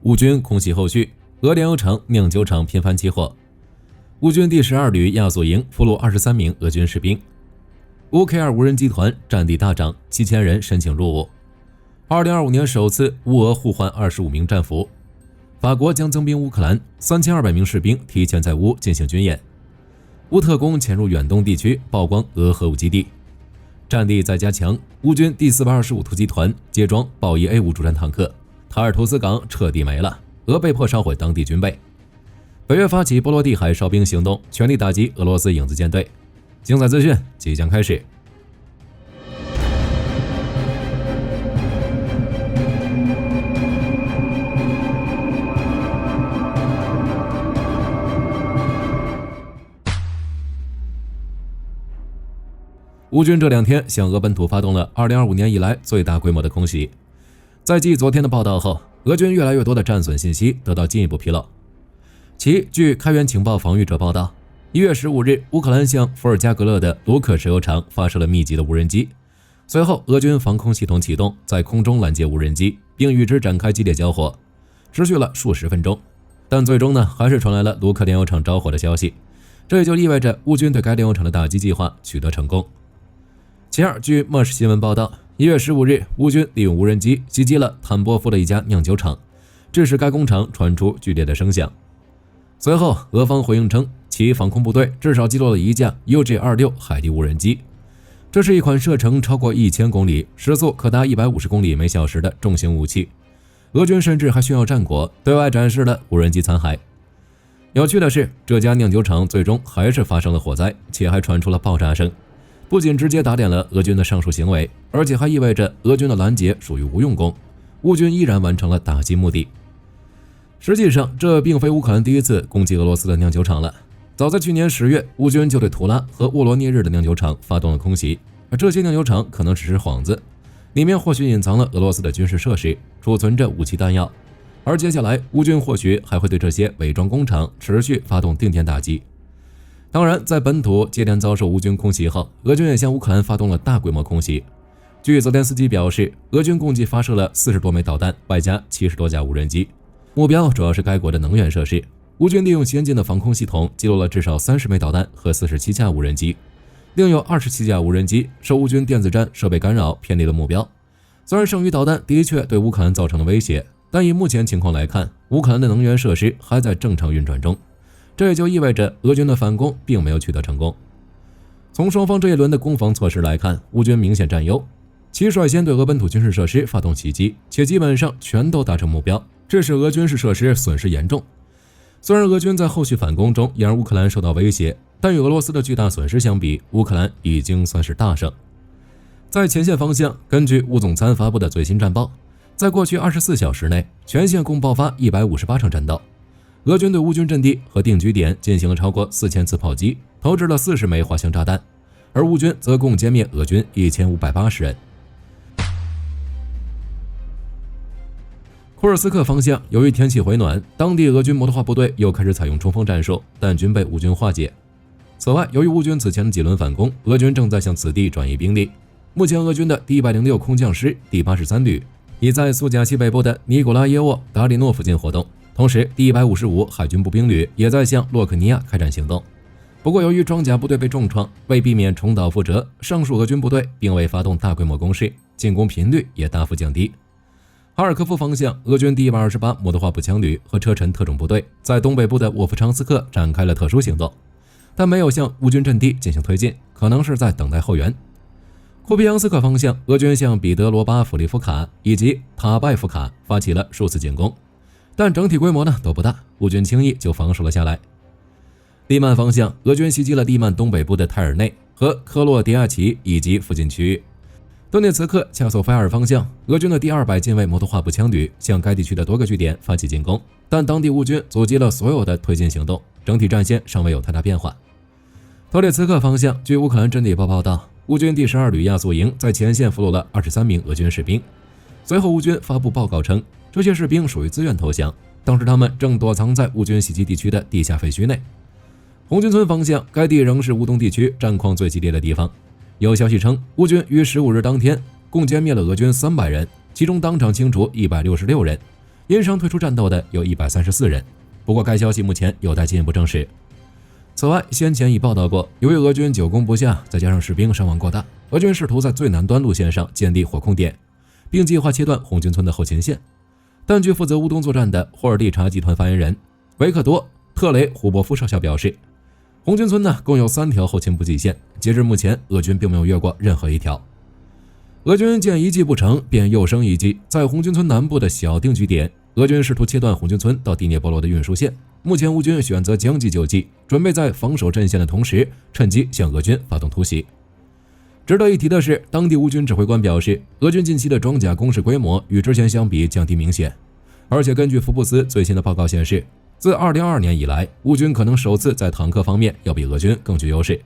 乌军空袭后续，俄炼油厂、酿酒厂频繁起火。乌军第12旅亚速营俘虏23名俄军士兵。乌 K2 无人机团战地大涨，7000人申请入伍。2025年首次乌俄互换25名战俘。法国将增兵乌克兰，3200名士兵提前在乌进行军演。乌特工潜入远东地区，曝光俄核武基地。战地在加强，乌军第425突击团接装豹一 A5 主战坦克，塔尔图斯港彻底没了，俄被迫烧毁当地军备。北约发起波罗的海哨兵行动，全力打击俄罗斯影子舰队。精彩资讯即将开始。乌军这2天向俄本土发动了2025年以来最大规模的空袭。在继昨天的报道后，俄军越来越多的战损信息得到进一步披露。据开源情报防御者报道，1月15日，乌克兰向伏尔加格勒的卢克石油厂发射了密集的无人机。随后，俄军防空系统启动，在空中拦截无人机，并与之展开激烈交火，持续了数十分钟。但最终还是传来了卢克炼油厂着火的消息，这也就意味着乌军对该炼油厂的打击计划取得成功。其二，据默什新闻报道，1月15日，乌军利用无人机袭击了坦波夫的一家酿酒厂，致使该工厂传出剧烈的声响。随后，俄方回应称，其防空部队至少击落了一架 UJ-26 海地无人机。这是一款射程超过1000公里、时速可达150公里每小时的重型武器。俄军甚至还炫耀战果，对外展示了无人机残骸。有趣的是，这家酿酒厂最终还是发生了火灾，且还传出了爆炸声。不仅直接打脸了俄军的上述行为，而且还意味着俄军的拦截属于无用功，乌军依然完成了打击目的。实际上，这并非乌克兰第一次攻击俄罗斯的酿酒厂了。早在去年10月，乌军就对图拉和沃罗涅日的酿酒厂发动了空袭，而这些酿酒厂可能只是幌子，里面或许隐藏了俄罗斯的军事设施，储存着武器弹药。而接下来，乌军或许还会对这些伪装工厂持续发动定点打击。当然，在本土接连遭受乌军空袭后，俄军也向乌克兰发动了大规模空袭。据泽连斯基表示，俄军共计发射了40多枚导弹，外加70多架无人机，目标主要是该国的能源设施。乌军利用先进的防空系统击落了至少30枚导弹和47架无人机，另有27架无人机受乌军电子战设备干扰偏离了目标。虽然剩余导弹的确对乌克兰造成了威胁，但以目前情况来看，乌克兰的能源设施还在正常运转中。这也就意味着俄军的反攻并没有取得成功。从双方这一轮的攻防措施来看，乌军明显占优，其率先对俄本土军事设施发动袭击，且基本上全都达成目标，这使俄军事设施损失严重。虽然俄军在后续反攻中也让乌克兰受到威胁，但与俄罗斯的巨大损失相比，乌克兰已经算是大胜。在前线方向，根据乌总参发布的最新战报，在过去24小时内，全线共爆发158场战斗。俄军对乌军阵地和定居点进行了超过4000次炮击，投掷了40枚滑翔炸弹，而乌军则共歼灭俄军1580人。库尔斯克方向，由于天气回暖，当地俄军摩托化部队又开始采用冲锋战术，但均被乌军化解。此外，由于乌军此前的几轮反攻，俄军正在向此地转移兵力。目前，俄军的第106空降师第83旅已在苏贾西北部的尼古拉耶沃达里诺附近活动。同时，第155海军步兵旅也在向洛克尼亚开展行动。不过，由于装甲部队被重创，为避免重蹈覆辙，上述俄军部队并未发动大规模攻势，进攻频率也大幅降低。哈尔科夫方向，俄军第128摩托化步枪旅和车臣特种部队在东北部的沃夫昌斯克展开了特殊行动，但没有向乌军阵地进行推进，可能是在等待后援。库皮扬斯克方向，俄军向彼得罗巴弗利夫卡以及塔拜夫卡发起了数次进攻，但整体规模都不大，乌军轻易就防守了下来。利曼方向，俄军袭击了利曼东北部的泰尔内和科洛迪亚奇以及附近区域。顿涅茨克恰索菲尔方向，俄军的第200近卫摩托化步枪旅向该地区的多个据点发起进攻，但当地乌军阻击了所有的推进行动，整体战线尚未有太大变化。托列茨克方向，据乌克兰真理报报道，乌军第12旅亚速营在前线俘虏了23名俄军士兵。随后，乌军发布报告称，这些士兵属于自愿投降，当时他们正躲藏在乌军袭击地区的地下废墟内。红军村方向，该地仍是乌东地区战况最激烈的地方。有消息称，乌军于15日当天共歼灭了俄军300人，其中当场清除166人，因伤退出战斗的有134人，不过该消息目前有待进一步证实。此外，先前已报道过，由于俄军久攻不下，再加上士兵伤亡过大，俄军试图在最南端路线上建立火控点，并计划切断红军村的后勤线。但据负责乌东作战的霍尔蒂察集团发言人维克多·特雷胡伯夫少校表示，红军村共有3条后勤补给线，截至目前，俄军并没有越过任何一条。俄军见一计不成，便又生一计，在红军村南部的小定居点，俄军试图切断红军村到第聂伯罗的运输线。目前乌军选择将计就计，准备在防守阵线的同时，趁机向俄军发动突袭。值得一提的是，当地乌军指挥官表示，俄军近期的装甲攻势规模与之前相比降低明显，而且根据福布斯最新的报告显示，自2022年以来，乌军可能首次在坦克方面要比俄军更具优势。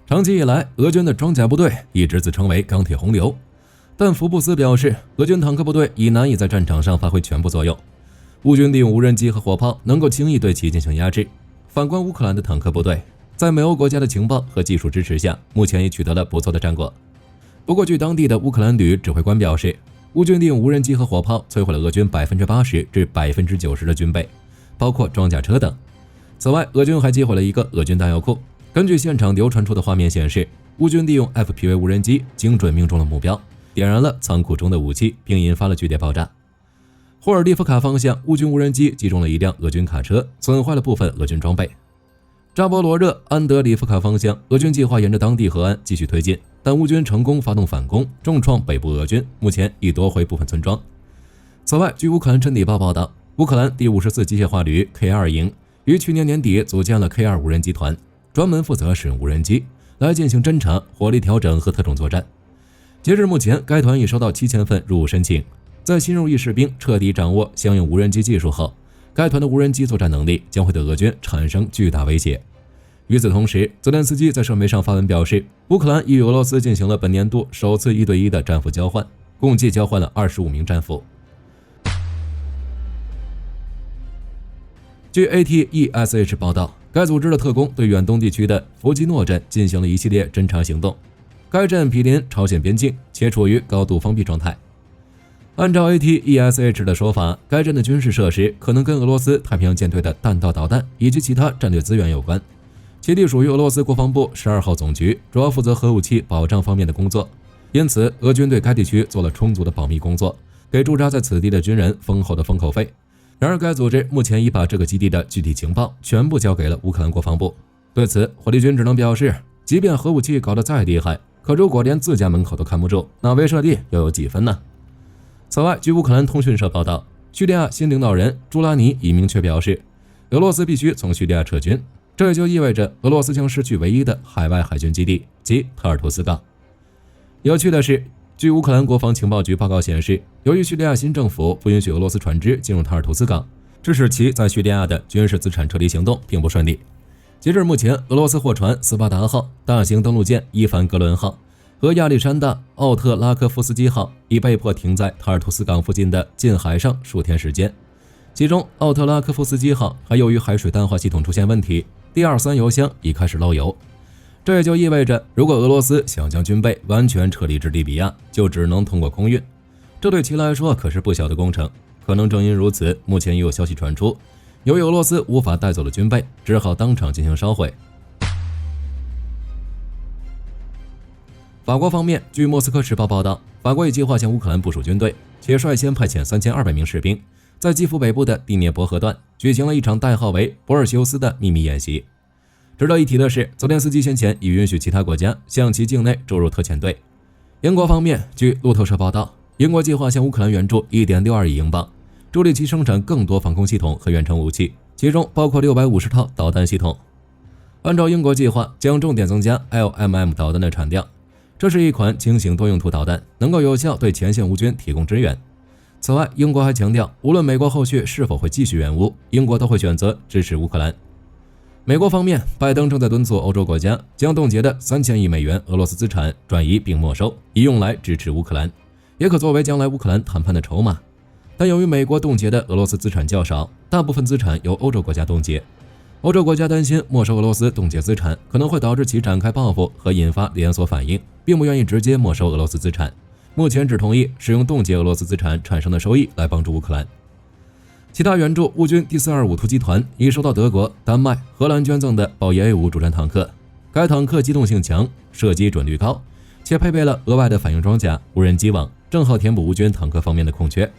长期以来，俄军的装甲部队一直自称为钢铁洪流，但福布斯表示，俄军坦克部队已难以在战场上发挥全部作用。乌军利用无人机和火炮能够轻易对其进行压制。反观乌克兰的坦克部队，在美欧国家的情报和技术支持下，目前也取得了不错的战果。不过，据当地的乌克兰旅指挥官表示，乌军利用无人机和火炮摧毁了俄军80%至90%的军备，包括装甲车等。此外，俄军还击毁了一个俄军弹药库。根据现场流传出的画面显示，乌军利用 FPV 无人机精准命中了目标，点燃了仓库中的武器，并引发了剧烈爆炸。霍尔蒂夫卡方向，乌军无人机击中了一辆俄军卡车，损坏了部分俄军装备。扎波罗热安德里夫卡方向，俄军计划沿着当地河岸继续推进，但乌军成功发动反攻，重创北部俄军，目前已夺回部分村庄。此外，据乌克兰真理报报道，乌克兰第54机械化旅 K2 营于去年年底组建了 K2 无人机团，专门负责使用无人机来进行侦察、火力调整和特种作战。截至目前，该团已收到7000份入伍申请。在新入役士兵彻底掌握相应无人机技术后，该团的无人机作战能力将会对俄军产生巨大威胁。与此同时，泽连斯基在社媒上发文表示，乌克兰与俄罗斯进行了本年度首次1对1的战俘交换，共计交换了25名战俘。据 ATESH 报道，该组织的特工对远东地区的弗基诺镇进行了一系列侦察行动。该镇毗邻朝鲜边境，且处于高度封闭状态。按照 ATESH 的说法，该镇的军事设施可能跟俄罗斯太平洋舰队的弹道导弹以及其他战略资源有关。其地属于俄罗斯国防部12号总局，主要负责核武器保障方面的工作。因此，俄军对该地区做了充足的保密工作，给驻扎在此地的军人丰厚的封口费。然而，该组织目前已把这个基地的具体情报全部交给了乌克兰国防部。对此，火力军只能表示，即便核武器搞得再厉害，可如果连自家门口都看不住，那威慑力又有几分呢？此外，据乌克兰通讯社报道，叙利亚新领导人朱拉尼已明确表示，俄罗斯必须从叙利亚撤军，这也就意味着俄罗斯将失去唯一的海外海军基地，即塔尔图斯港。有趣的是，据乌克兰国防情报局报告显示，由于叙利亚新政府不允许俄罗斯船只进入塔尔图斯港，这使其在叙利亚的军事资产撤离行动并不顺利。截至目前，俄罗斯货船斯巴达号、大型登陆舰伊凡格伦号和亚历山大·奥特拉科夫斯基号已被迫停在塔尔图斯港附近的近海上数天时间。其中，奥特拉科夫斯基号还由于海水淡化系统出现问题，第2、3油箱已开始漏油。这也就意味着，如果俄罗斯想将军备完全撤离至利比亚，就只能通过空运，这对其来说可是不小的工程。可能正因如此，目前已有消息传出，由于俄罗斯无法带走了军备，只好当场进行烧毁。法国方面，据莫斯科时报报道，法国已计划向乌克兰部署军队，且率先派遣3200名士兵，在基辅北部的第聂伯河段举行了一场代号为博尔修斯的秘密演习。值得一提的是，泽连斯基先前已允许其他国家向其境内注入特遣队。英国方面，据路透社报道，英国计划向乌克兰援助 1.62 亿英镑，助力其生产更多防空系统和远程武器，其中包括650套导弹系统。按照英国计划，将重点增加 LMM 导弹的产量，这是一款轻型多用途导弹，能够有效对前线乌军提供支援。此外，英国还强调，无论美国后续是否会继续援乌，英国都会选择支持乌克兰。美国方面，拜登正在敦促欧洲国家将冻结的3000亿美元俄罗斯资产转移并没收，以用来支持乌克兰，也可作为将来乌克兰谈判的筹码。但由于美国冻结的俄罗斯资产较少，大部分资产由欧洲国家冻结。欧洲国家担心没收俄罗斯冻结资产可能会导致其展开报复和引发连锁反应，并不愿意直接没收俄罗斯资产，目前只同意使用冻结俄罗斯资产产生的收益来帮助乌克兰。其他援助乌军第425突击团已收到德国、丹麦、荷兰捐赠的豹爷 A5 主战坦克，该坦克机动性强，射击准率高，且配备了额外的反应装甲、无人机网，正好填补乌军坦克方面的空缺。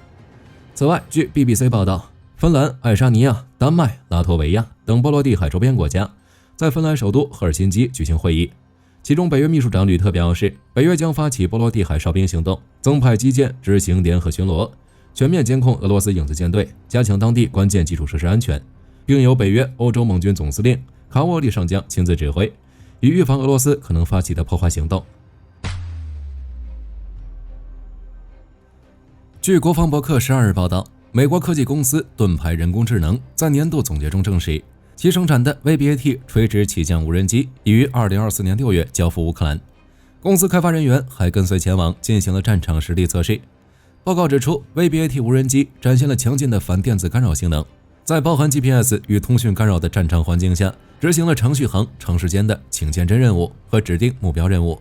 此外，据 BBC 报道，芬兰、爱沙尼亚、丹麦、拉脱维亚等波罗的海周边国家在芬兰首都赫尔辛基举行会议，其中北约秘书长吕特表示，北约将发起波罗的海哨兵行动，增派基舰执行联合巡逻，全面监控俄罗斯影子舰队，加强当地关键基础设施安全，并由北约欧洲盟军总司令卡沃利上将亲自指挥，以预防俄罗斯可能发起的破坏行动。据国防博客12日报道，美国科技公司盾牌人工智能在年度总结中证实，其生产的 VBAT 垂直起降无人机已于2024年6月交付乌克兰。公司开发人员还跟随前往进行了战场实地测试。报告指出 ，VBAT 无人机展现了强劲的反电子干扰性能，在包含 GPS 与通讯干扰的战场环境下，执行了长续航、长时间的请见真任务和指定目标任务。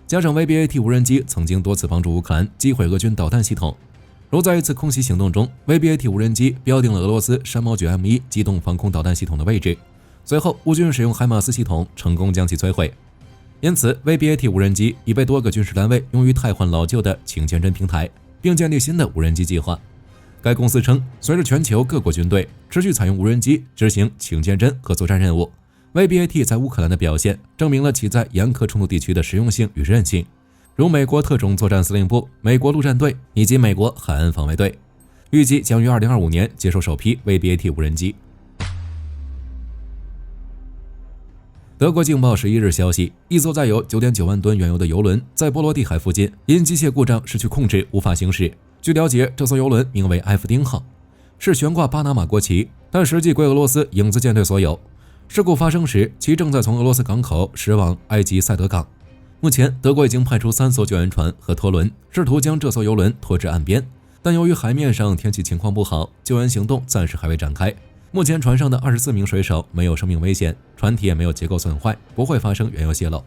加上 VBAT 无人机曾经多次帮助乌克兰击毁俄军导弹系统。如在一次空袭行动中 ，VBAT 无人机标定了俄罗斯山猫 9M1 机动防空导弹系统的位置，随后乌军使用海马斯系统成功将其摧毁。因此 ，VBAT 无人机已被多个军事单位用于汰换老旧的请见真平台，并建立新的无人机计划。该公司称，随着全球各国军队持续采用无人机执行请见真和作战任务 ，VBAT 在乌克兰的表现证明了其在严苛冲突地区的实用性与韧性。如美国特种作战司令部、美国陆战队以及美国海岸防卫队，预计将于2025年接收首批 VBAT 无人机。德国镜报11日消息，一艘载有 9.9 万吨原油的油轮在波罗的海附近因机械故障失去控制，无法行驶。据了解，这艘油轮名为埃夫丁号，是悬挂巴拿马国旗，但实际归俄罗斯影子舰队所有。事故发生时，其正在从俄罗斯港口驶往埃及塞德港。目前，德国已经派出3艘救援船和拖轮，试图将这艘油轮拖至岸边，但由于海面上天气情况不好，救援行动暂时还未展开。目前，船上的24名水手没有生命危险，船体也没有结构损坏，不会发生原油泄漏。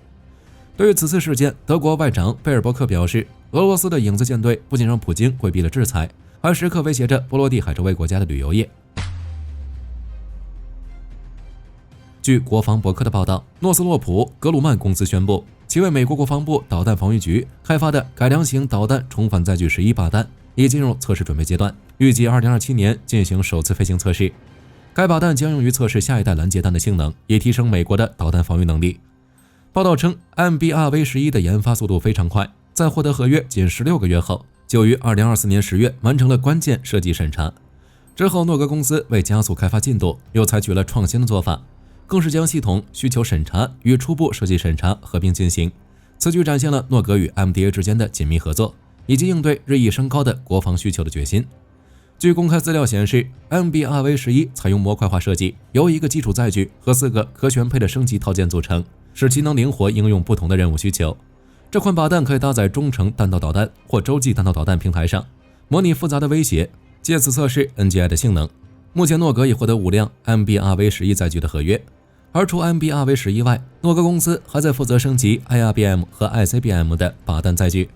对于此次事件，德国外长贝尔伯克表示，俄罗斯的影子舰队不仅让普京规避了制裁，还时刻威胁着波罗的海周围国家的旅游业。据国防博客的报道，诺斯洛普格鲁曼公司宣布，其为美国国防部导弹防御局开发的改良型导弹重返载具11靶弹已进入测试准备阶段，预计2027年进行首次飞行测试。该靶弹将用于测试下一代拦截弹的性能，以提升美国的导弹防御能力。报道称 ，MBRV-11 的研发速度非常快，在获得合约仅16个月后，就于2024年10月完成了关键设计审查。之后，诺格公司为加速开发进度，又采取了创新的做法，更是将系统需求审查与初步设计审查合并进行。此举展现了诺格与 MDA 之间的紧密合作，以及应对日益升高的国防需求的决心。据公开资料显示 ，MBRV-11 采用模块化设计，由一个基础载具和4个可选配的升级套件组成，使其能灵活应用不同的任务需求。这款靶弹可以搭载中程弹道导弹或洲际弹道导弹平台上，模拟复杂的威胁，借此测试 NGI 的性能。目前，诺格已获得5辆 MBRV-11 载具的合约。而除 MBRV-11 外，诺格公司还在负责升级 IRBM 和 ICBM 的靶弹载具。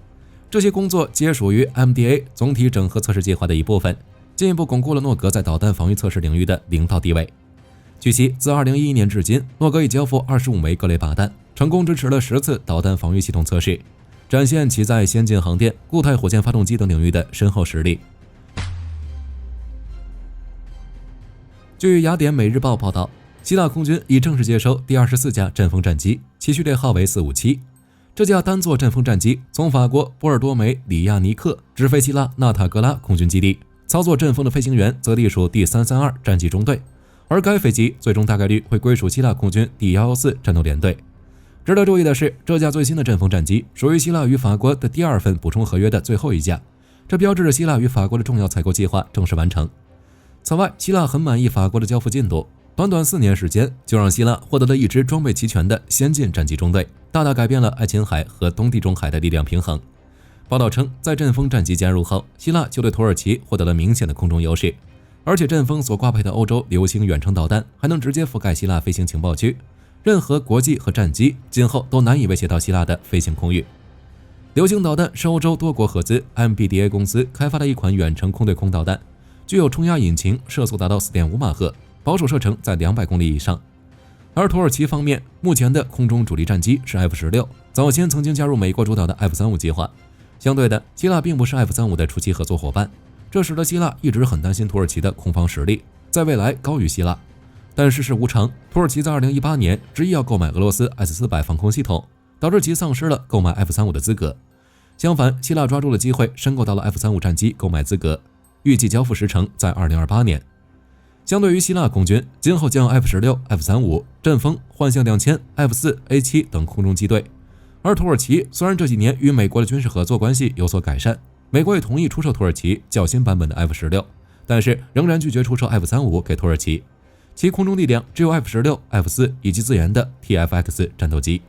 这些工作皆属于 MDA 总体整合测试计划的一部分，进一步巩固了诺格在导弹防御测试领域的领导地位。据悉，自2011年至今，诺格已交付25枚各类靶弹，成功支持了10次导弹防御系统测试，展现其在先进航电、固态火箭发动机等领域的深厚实力。据雅典每日报报道，希腊空军已正式接收第24架阵风战机，其序列号为457。这架单座阵风战机从法国波尔多梅里亚尼克直飞希腊纳塔格拉空军基地，操作阵风的飞行员则隶属第332战机中队，而该飞机最终大概率会归属希腊空军第114战斗联队。值得注意的是，这架最新的阵风战机属于希腊与法国的第2份补充合约的最后一架，这标志着希腊与法国的重要采购计划正式完成。此外，希腊很满意法国的交付进度，短短4年时间就让希腊获得了一支装备齐全的先进战机中队，大大改变了爱琴海和东地中海的力量平衡。报道称，在阵风战机加入后，希腊就对土耳其获得了明显的空中优势，而且阵风所挂配的欧洲流星远程导弹还能直接覆盖希腊飞行情报区，任何国际和战机今后都难以威胁到希腊的飞行空域。流星导弹是欧洲多国合资 MBDA 公司开发的一款远程空对空导弹，具有冲压引擎，射速达到 4.5 马赫，保守射程在200公里以上。而土耳其方面，目前的空中主力战机是 F-16，早先曾经加入美国主导的 F-35计划。相对的，希腊并不是 F-35的初期合作伙伴，这使得希腊一直很担心土耳其的空防实力在未来高于希腊。但世事无常，土耳其在2018年执意要购买俄罗斯 S-400 防空系统，导致其丧失了购买 F-35的资格。相反，希腊抓住了机会，申购到了 F-35战机购买资格，预计交付时程在2028年。相对于希腊空军，今后将 F-16、F-35、阵风、幻象2000、F-4、A7 等空中机队。而土耳其虽然这几年与美国的军事合作关系有所改善，美国也同意出售土耳其较新版本的 F-16，但是仍然拒绝出售 F-35给土耳其。其空中力量只有 F-16、F-4 以及自研的 TFX 战斗机。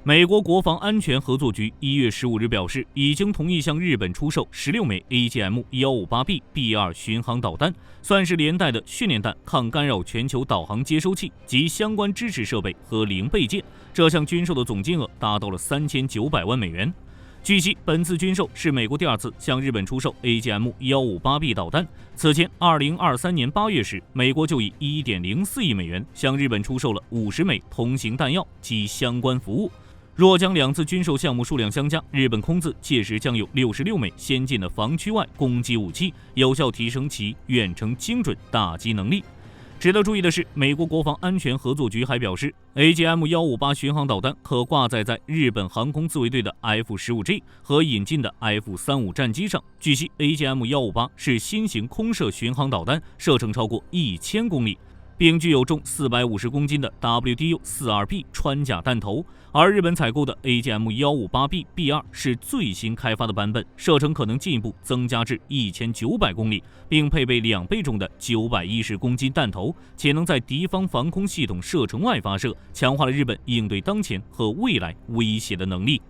美国国防安全合作局1月15日表示，已经同意向日本出售16枚 AGM-158B B2 巡航导弹，算是连带的训练弹、抗干扰全球导航接收器及相关支持设备和零备件。这项军售的总金额达到了3900万美元。据悉，本次军售是美国第2次向日本出售 AGM-158B 导弹。此前，2023年8月时，美国就以1.04亿美元向日本出售了50枚同型弹药及相关服务。若将2次军售项目数量相加，日本空自届时将有66枚先进的防区外攻击武器，有效提升其远程精准打击能力。值得注意的是，美国国防安全合作局还表示 ，AGM-158 巡航导弹可挂载在日本航空自卫队的 F-15G 和引进的 F-35战机上。据悉 ，AGM-158 是新型空射巡航导弹，射程超过1000公里。并具有重450公斤的 WDU-42B 穿甲弹头，而日本采购的 AGM-158B B2 是最新开发的版本，射程可能进一步增加至1900公里，并配备2倍重的910公斤弹头，且能在敌方防空系统射程外发射，强化了日本应对当前和未来威胁的能力。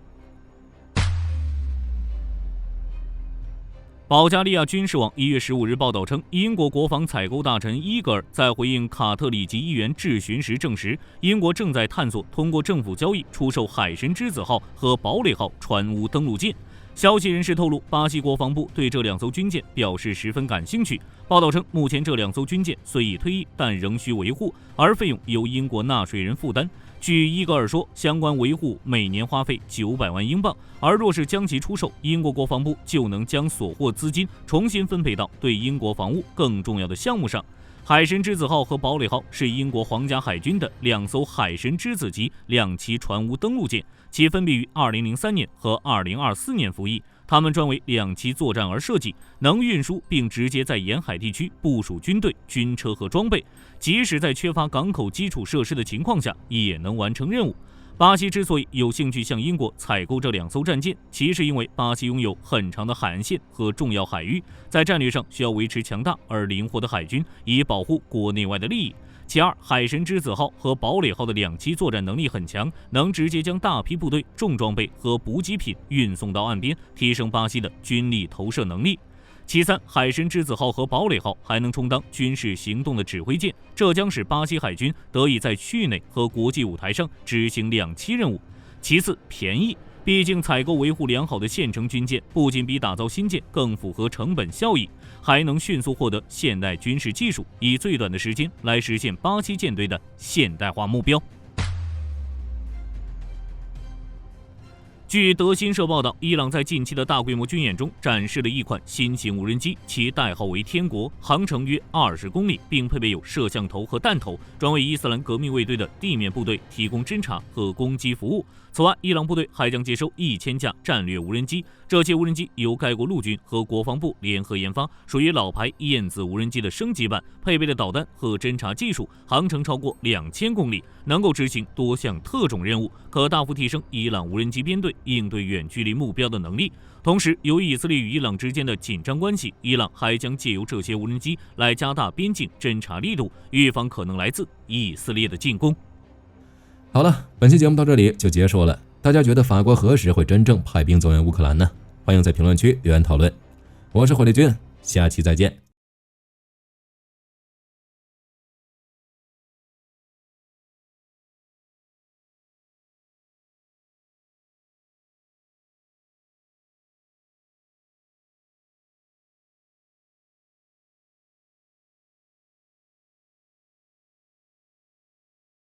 保加利亚军事网1月15日报道称，英国国防采购大臣伊格尔在回应卡特里奇议员质询时证实，英国正在探索通过政府交易出售海神之子号和堡垒号船坞登陆舰。消息人士透露，巴西国防部对这2艘军舰表示十分感兴趣。报道称，目前这2艘军舰虽已退役，但仍需维护，而费用由英国纳税人负担。据伊格尔说，相关维护每年花费900万英镑，而若是将其出售，英国国防部就能将所获资金重新分配到对英国防务更重要的项目上。海神之子号和堡垒号是英国皇家海军的2艘海神之子级2栖船坞登陆舰，其分别于2003年和2024年服役。它们专为2栖作战而设计，能运输并直接在沿海地区部署军队、军车和装备，即使在缺乏港口基础设施的情况下，也能完成任务。巴西之所以有兴趣向英国采购这2艘战舰，其是因为巴西拥有很长的海岸线和重要海域，在战略上需要维持强大而灵活的海军，以保护国内外的利益。其二，海神之子号和堡垒号的2栖作战能力很强，能直接将大批部队、重装备和补给品运送到岸边，提升巴西的军力投射能力。其三，海神之子号和堡垒号还能充当军事行动的指挥舰，这将使巴西海军得以在区域内和国际舞台上执行2栖任务。其次，便宜。毕竟采购维护良好的现成军舰，不仅比打造新舰更符合成本效益，还能迅速获得现代军事技术，以最短的时间来实现巴西舰队的现代化目标。据德新社报道，伊朗在近期的大规模军演中展示了一款新型无人机，其代号为天国，航程约20公里，并配备有摄像头和弹头，专为伊斯兰革命卫队的地面部队提供侦察和攻击服务。此外，伊朗部队还将接收1000架战略无人机，这些无人机由该国陆军和国防部联合研发，属于老牌燕子无人机的升级版，配备了导弹和侦察技术，航程超过2000公里，能够执行多项特种任务，可大幅提升伊朗无人机编队应对远距离目标的能力。同时，由于以色列与伊朗之间的紧张关系，伊朗还将借由这些无人机来加大边境侦察力度，预防可能来自以色列的进攻。好了，本期节目到这里就结束了。大家觉得法国何时会真正派兵增援乌克兰呢？欢迎在评论区留言讨论。我是火力军，下期再见。